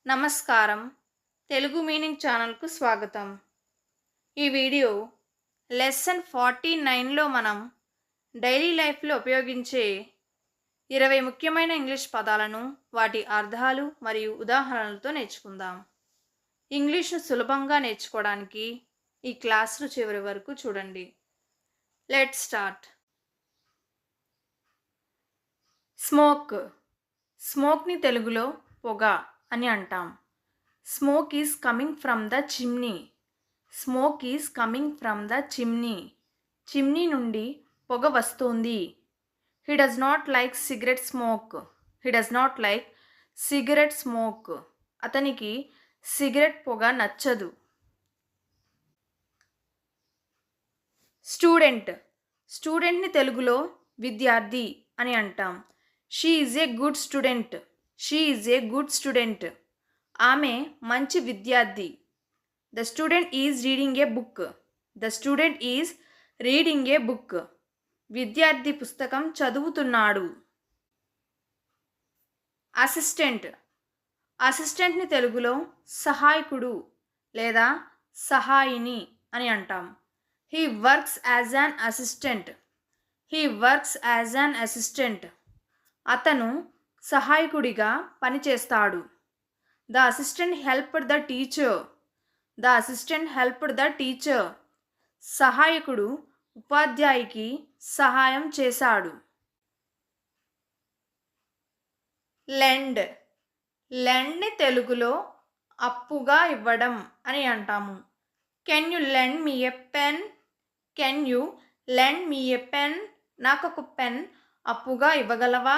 నమస్కారం. తెలుగు మీనింగ్ ఛానల్‌కు స్వాగతం. ఈ వీడియో లెసన్ 49లో మనం డైలీ లైఫ్‌లో ఉపయోగించే 20 ముఖ్యమైన ఇంగ్లీష్ పదాలను, వాటి అర్థాలు మరియు ఉదాహరణలతో నేర్చుకుందాం. ఇంగ్లీష్‌ను సులభంగా నేర్చుకోవడానికి ఈ క్లాస్‌ను చివరి వరకు చూడండి. Let's start. స్మోక్. స్మోక్‌ని తెలుగులో పొగ అని అంటాం. Smoke is coming from the chimney. Smoke is coming from the chimney. Chimney నుండి పొగ వస్తుంది. He does not like cigarette smoke. He does not like cigarette smoke. అతనికి సిగరెట్ పొగ నచ్చదు. స్టూడెంట్. స్టూడెంట్ని తెలుగులో విద్యార్థి అని అంటాం. She is a good student. She is a good student. ఆమె మంచి విద్యార్థి. The student is reading A book. The student is reading A book. విద్యార్థి పుస్తకం చదువుతున్నాడు. అసిస్టెంట్. అసిస్టెంట్ని తెలుగులో సహాయకుడు లేదా సహాయిని అని అంటాం. He works as an assistant. He works as an assistant. అతను సహాయకుడిగా పనిచేస్తాడు. The assistant helped the teacher. The assistant helped the teacher. సహాయకుడు ఉపాధ్యాయుకి సహాయం చేశాడు. లెండ్. లెండ్ని తెలుగులో అప్పుగా ఇవ్వడం అని అంటాము. Can you lend me a pen? Can you lend me a pen? నాకు ఒక పెన్ అప్పుగా ఇవ్వగలవా?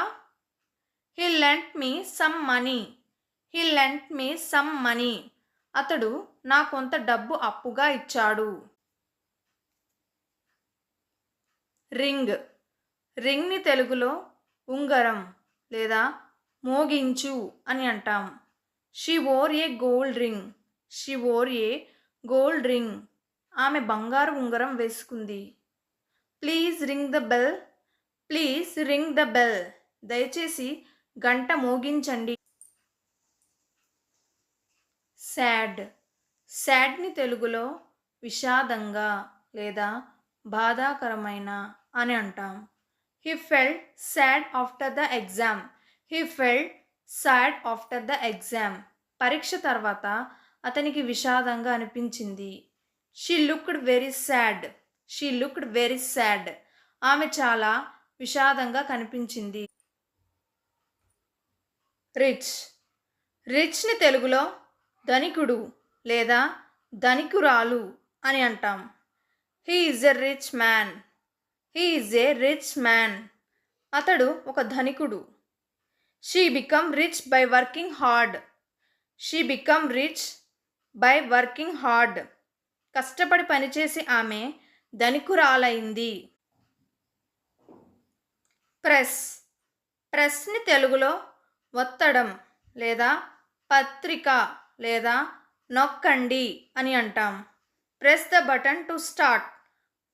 He lent me some money. He lent me some money. అతడు నా కొంత డబ్బు అప్పుగా ఇచ్చాడు. రింగ్. రింగ్ని తెలుగులో ఉంగరం లేదా మోగించు అని అంటాం. She wore A gold ring. She wore A gold ring. ఆమె బంగారు ఉంగరం వేసుకుంది. Please ring the bell. Please ring the bell. దయచేసి గంట మోగించండి. సాడ్. సాడ్ని తెలుగులో విషాదంగా లేదా బాధాకరమైన అని అంటాం. He felt sad after the exam. He felt sad after the exam. పరీక్ష తర్వాత అతనికి విషాదంగా అనిపించింది. She looked very sad. She looked very sad. ఆమె చాలా విషాదంగా కనిపించింది. రిచ్. రిచ్ని తెలుగులో ధనికుడు లేదా ధనికురాలు అని అంటాం. He is a rich man. He is a rich man. అతడు ఒక ధనికుడు. She become rich by working hard. She become rich by working hard. కష్టపడి పనిచేసి ఆమె ధనికురాలైంది. ప్రెస్. ప్రెస్ని తెలుగులో ఒత్తడం లేదా పత్రిక లేదా నొక్కండి అని అంటాం. Press the button to start.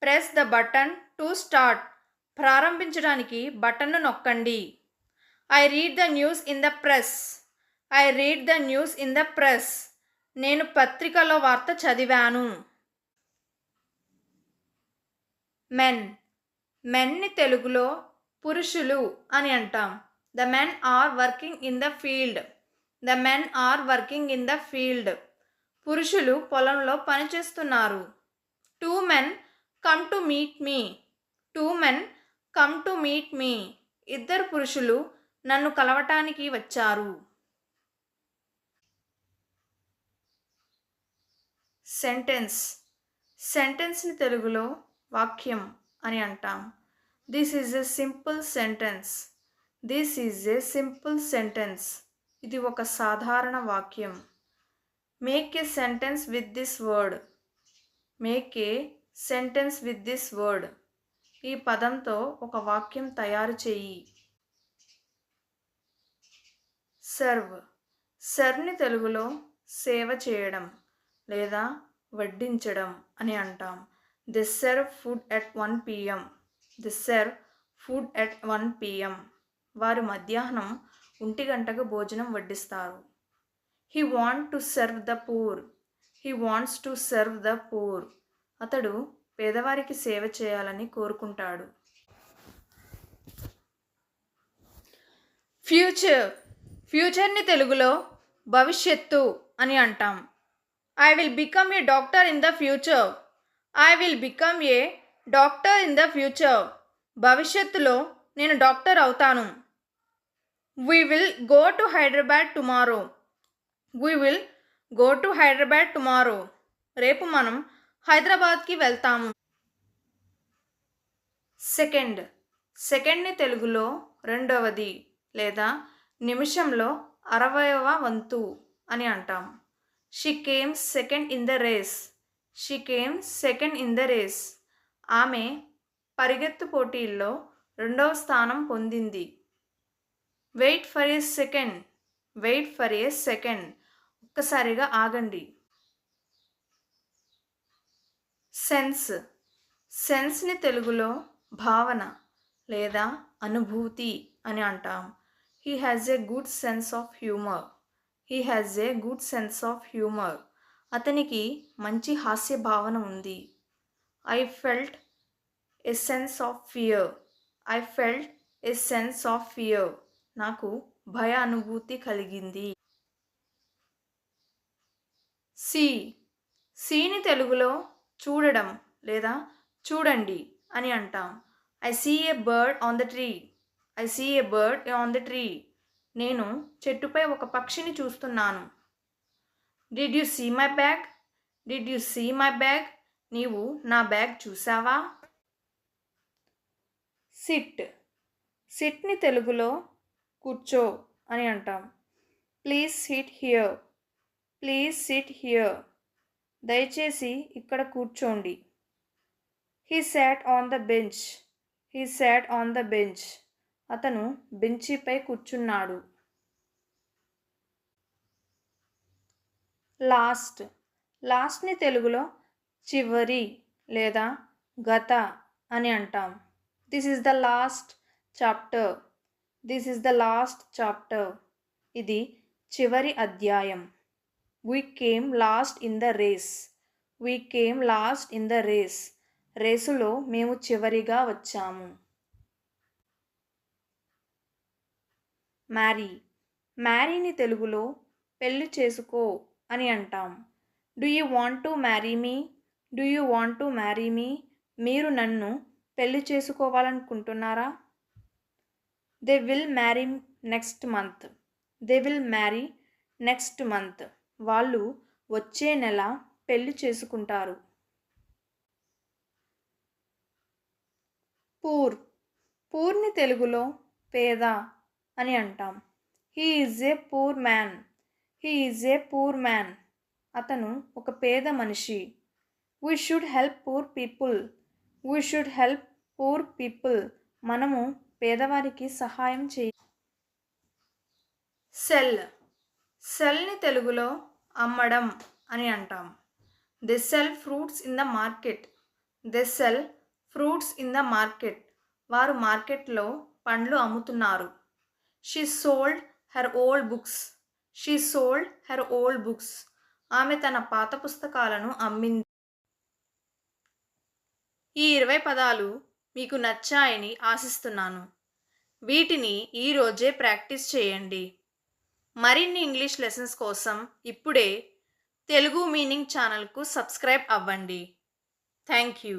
Press the button to start. ప్రారంభించడానికి బటన్ను నొక్కండి. I read the news in the press. I read the news in the press. నేను పత్రికలో వార్త చదివాను. మెన్. మెన్ని తెలుగులో పురుషులు అని అంటాం. The men are working in the field. The men are working in the field. పురుషులు పొలంలో పనిచేస్తున్నారు. Two men come to meet me. Two men come to meet me. ఇద్దరు పురుషులు నన్ను కలవటానికి వచ్చారు. సెంటెన్స్. సెంటెన్స్ని తెలుగులో వాక్యం అని అంటాం. This is a simple sentence. This is a simple sentence. ఇది ఒక సాధారణ వాక్యం. Make a sentence with this word. Make a sentence with this word. ఈ పదంతో ఒక వాక్యం తయారు చేయి. సర్వ్. సర్వ్ని తెలుగులో సేవ చేయడం లేదా వడ్డించడం అని అంటాం. The serve food at 1 PM. The serve food at 1 PM. వారు మధ్యాహ్నం 1 గంటకు భోజనం వడ్డిస్తారు. He want to serve the poor. He wants to serve the poor. అతడు పేదవారికి సేవ చేయాలని కోరుకుంటాడు. ఫ్యూచర్. ఫ్యూచర్ని తెలుగులో భవిష్యత్తు అని అంటాం. I will become a doctor in the future. I will become a doctor in the future. భవిష్యత్తులో నేను డాక్టర్ అవుతాను. We will go to Hyderabad tomorrow. We will go to Hyderabad tomorrow. రేపు మనం హైదరాబాద్కి వెళ్తాము. సెకండ్. సెకండ్ని తెలుగులో రెండవది లేదా నిమిషంలో 60వ వంతు అని అంటాం. She came second in the race. She came second in the race. ఆమె పరిగెత్తు పోటీల్లో 2వ స్థానం పొందింది. Wait for a second. Wait for a second. ఒక్కసారిగా ఆగండి. సెన్స్. సెన్స్ని తెలుగులో భావన లేదా అనుభూతి అని అంటాం. He has a good sense of humour. He has a good sense of humour. అతనికి మంచి హాస్య భావన ఉంది. I felt a sense of fear. I felt a sense of fear. నాకు భయ అనుభూతి కలిగింది. సీ. సీని తెలుగులో చూడడం లేదా చూడండి అని అంటాం. I see a bird on the tree. I see a bird on the tree. నేను చెట్టుపై ఒక పక్షిని చూస్తున్నాను. Did you see my bag. Did you see my bag. నీవు నా బ్యాగ్ చూసావా. సిట్. సిట్ని తెలుగులో కూర్చో అని అంటాం. Please SIT here. Please SIT here. దయచేసి ఇక్కడ కూర్చోండి. He sat on the bench. He sat on the bench. అతను బెంచీపై కూర్చున్నాడు. లాస్ట్. లాస్ట్ని తెలుగులో చివరి లేదా గత అని అంటాం. This is the last chapter. This is the last chapter. ఇది చివరి అధ్యాయం. We came last in the race. We came last in the race. రేసులో మేము చివరిగా వచ్చాము. మ్యారీ. మ్యారీని తెలుగులో పెళ్లి చేసుకో అని అంటాం. Do you want to marry me. Do you want to marry me. మీరు నన్ను పెళ్లి చేసుకోవాలనుకుంటున్నారా. They will marry next month. They will marry next month. వాళ్ళు వచ్చే నెల పెళ్లి చేసుకుంటారు. పూర్. పూర్ని తెలుగులో పేద అని అంటాం. He is a poor man. He is a poor man. అతను ఒక పేద మనిషి. We should help poor people. We should help poor people. మనము పేదవారికి సహాయం చేయాలి. సెల్. సెల్ని తెలుగులో అమ్మడం అని అంటాం. They sell fruits in the market. They sell fruits in the market. వారు మార్కెట్లో పండ్లు అమ్ముతున్నారు. She sold her old books. She sold her old books. ఆమె తన పాత పుస్తకాలను అమ్మింది. ఈ 20 పదాలు మీకు నచ్చాయని ఆశిస్తున్నాను. వీటిని ఈరోజే ప్రాక్టీస్ చేయండి. మరిన్ని ఇంగ్లీష్ లెసన్స్ కోసం ఇప్పుడే తెలుగు మీనింగ్ ఛానల్కు సబ్స్క్రైబ్ అవ్వండి. Thank you.